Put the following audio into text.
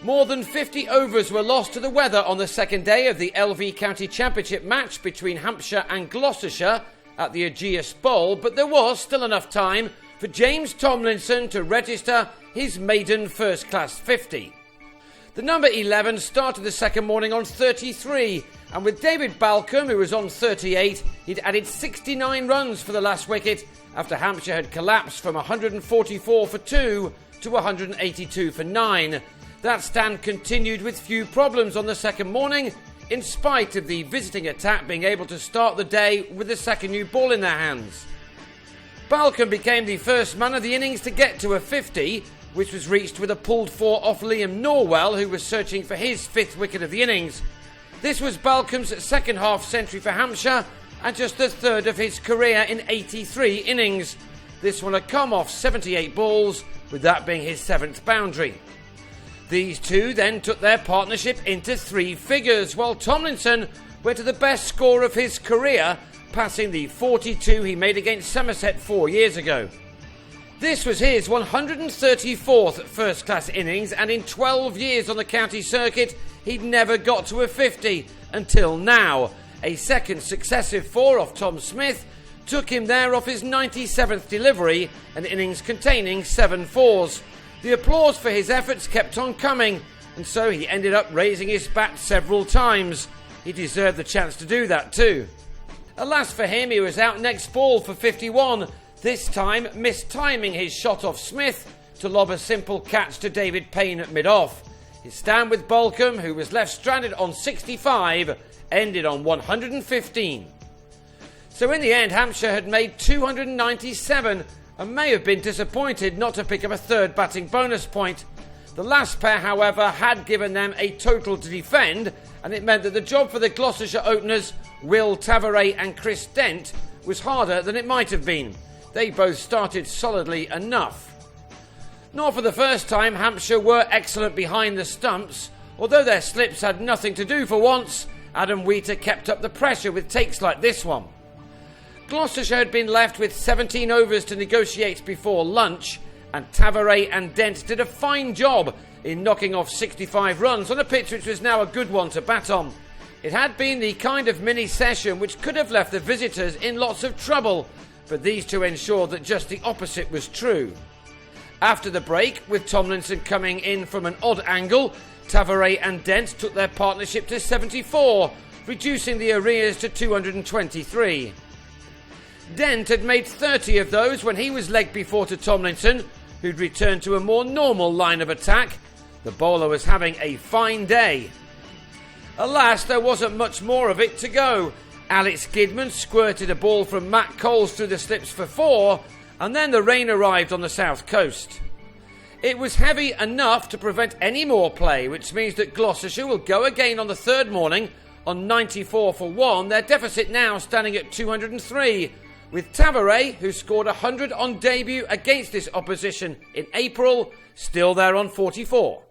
More than 50 overs were lost to the weather on the second day of the LV County Championship match between Hampshire and Gloucestershire at the Ageas Bowl, but there was still enough time for James Tomlinson to register his maiden first-class 50. The number 11 started the second morning on 33, and with David Balcombe, who was on 38, he'd added 69 runs for the last wicket after Hampshire had collapsed from 144 for 2 to 182 for 9. That stand continued with few problems on the second morning, in spite of the visiting attack being able to start the day with the second new ball in their hands. Balcombe became the first man of the innings to get to a 50, which was reached with a pulled 4 off Liam Norwell, who was searching for his 5th wicket of the innings. This was Balcombe's second half century for Hampshire and just the third of his career in 83 innings. This one had come off 78 balls, with that being his 7th boundary. These two then took their partnership into 3 figures, while Tomlinson went to the best score of his career, passing the 42 he made against Somerset 4 years ago. This was his 134th first-class innings, and in 12 years on the county circuit, he'd never got to a 50 until now. A second successive 4 off Tom Smith took him there off his 97th delivery, an innings containing 7 fours. The applause for his efforts kept on coming, and so he ended up raising his bat several times. He deserved the chance to do that too. Alas for him, he was out next ball for 51, this time mistiming his shot off Smith to lob a simple catch to David Payne at mid-off. His stand with Balcombe, who was left stranded on 65, ended on 115. So in the end, Hampshire had made 297 and may have been disappointed not to pick up a third batting bonus point. The last pair, however, had given them a total to defend, and it meant that the job for the Gloucestershire openers, Will Tavaret and Chris Dent, was harder than it might have been. They both started solidly enough. Not for the first time, Hampshire were excellent behind the stumps. Although their slips had nothing to do for once, Adam Wheater kept up the pressure with takes like this one. Gloucestershire had been left with 17 overs to negotiate before lunch, and Tavaret and Dent did a fine job in knocking off 65 runs on a pitch which was now a good one to bat on. It had been the kind of mini-session which could have left the visitors in lots of trouble, but these two ensured that just the opposite was true. After the break, with Tomlinson coming in from an odd angle, Tavaret and Dent took their partnership to 74, reducing the arrears to 223. Dent had made 30 of those when he was legged before to Tomlinson, who'd returned to a more normal line of attack. The bowler was having a fine day. Alas, there wasn't much more of it to go. Alex Gidman squirted a ball from Matt Coles through the slips for 4, and then the rain arrived on the south coast. It was heavy enough to prevent any more play, which means that Gloucestershire will go again on the third morning on 94 for 1, their deficit now standing at 203, with Tavaret, who scored 100 on debut against this opposition in April, still there on 44.